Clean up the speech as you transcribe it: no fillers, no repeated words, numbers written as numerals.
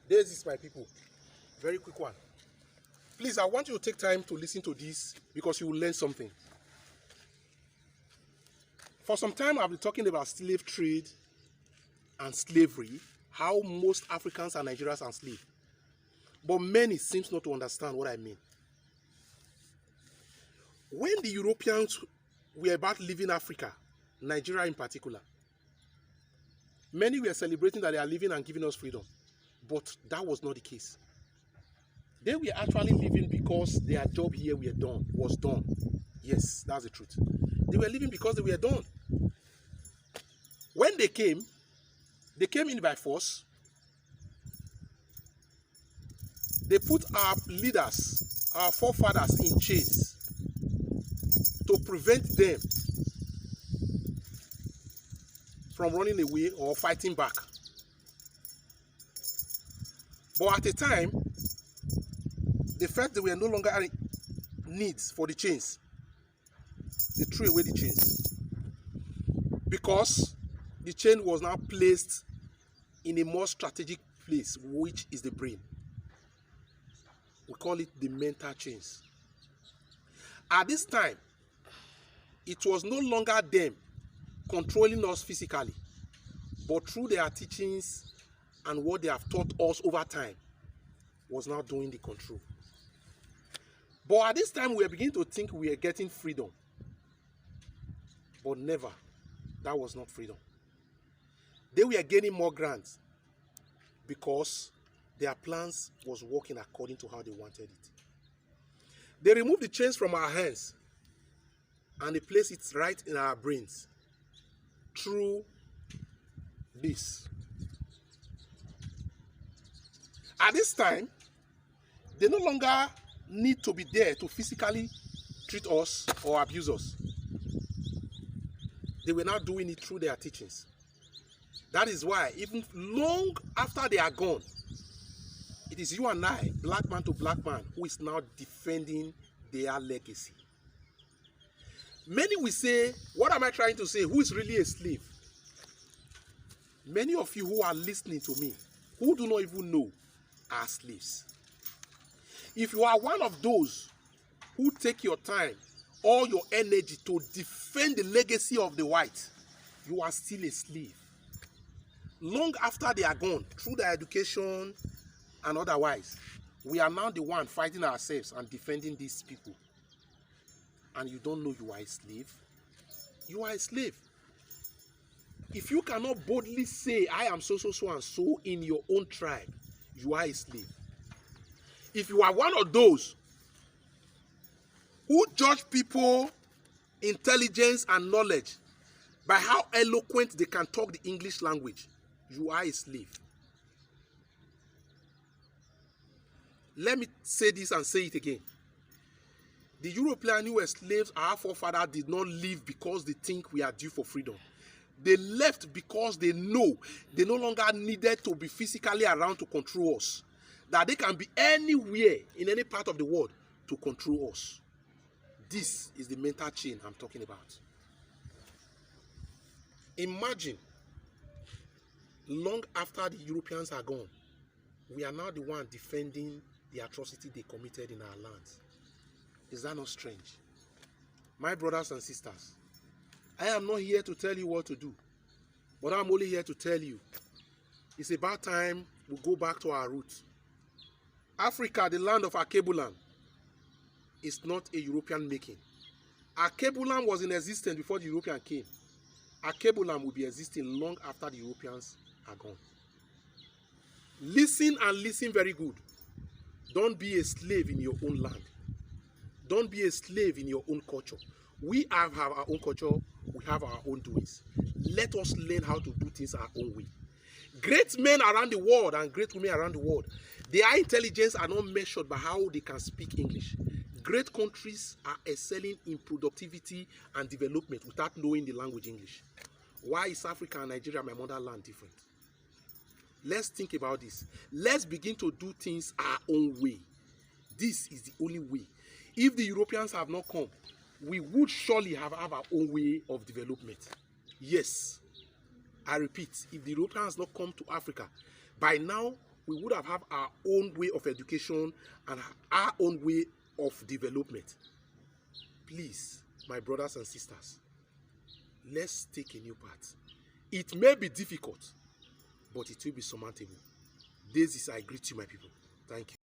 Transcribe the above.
This is my people. Very quick one. Please, I want you to take time to listen to this because you will learn something. For some time, I've been talking about slave trade and slavery, how most Africans and Nigerians are enslaved. But many seem not to understand what I mean. When the Europeans were about leaving Africa, Nigeria in particular, many were celebrating that they are leaving and giving us freedom. But that was not the case. They were actually leaving because their job here was done. Yes, that's the truth. They were leaving because they were done. When they came in by force. They put our leaders, our forefathers in chains to prevent them from running away or fighting back. But at the time, they felt there were no longer any needs for the chains. They threw away the chains because the chain was now placed in a more strategic place, which is the brain. We call it the mental chains. At this time, it was no longer them controlling us physically, but through their teachings and what they have taught us over time was now doing the control. But at this time, we are beginning to think we are getting freedom. But never. That was not freedom. They were gaining more grants because their plans was working according to how they wanted it. They removed the chains from our hands and they placed it right in our brains through this. At this time, they no longer need to be there to physically treat us or abuse us. They were now doing it through their teachings. That is why, even long after they are gone, it is you and I, black man to black man, who is now defending their legacy. Many will say, what am I trying to say? Who is really a slave? Many of you who are listening to me, who do not even know, are slaves. If you are one of those who take your time, all your energy to defend the legacy of the white, you are still a slave. Long after they are gone, through their education and otherwise, we are now the one fighting ourselves and defending these people. And you don't know you are a slave. You are a slave. If you cannot boldly say, I am so and so in your own tribe, you are a slave. If you are one of those who judge people intelligence and knowledge by how eloquent they can talk the English language, you are a slave. Let me say this and say it again. The Europeans who were slaves, our forefathers did not leave because they think we are due for freedom. They left because they know they no longer needed to be physically around to control us. That they can be anywhere in any part of the world to control us. This is the mental chain I'm talking about. Imagine, long after the Europeans are gone, we are now the one defending the atrocity they committed in our lands. Is that not strange? My brothers and sisters, I am not here to tell you what to do, but I'm only here to tell you it's about time we go back to our roots. Africa, the land of Akebulam, is not a European making. Akebulam was in existence before the European came. Akebulam will be existing long after the Europeans are gone. Listen and listen very good. Don't be a slave in your own land. Don't be a slave in your own culture. We have our own culture. We have our own doings. Let us learn how to do things our own way. Great men around the world and great women around the world, their intelligence are not measured by how they can speak English. Great countries are excelling in productivity and development without knowing the language English. Why is Africa and Nigeria, my motherland, different? Let's think about this. Let's begin to do things our own way. This is the only way. If the Europeans have not come, we would surely have our own way of development. Yes, I repeat, if the Europeans have not come to Africa, by now we would have our own way of education and our own way of development. Please, my brothers and sisters, let's take a new path. It may be difficult, but it will be surmountable. This is I greet you, my people. Thank you.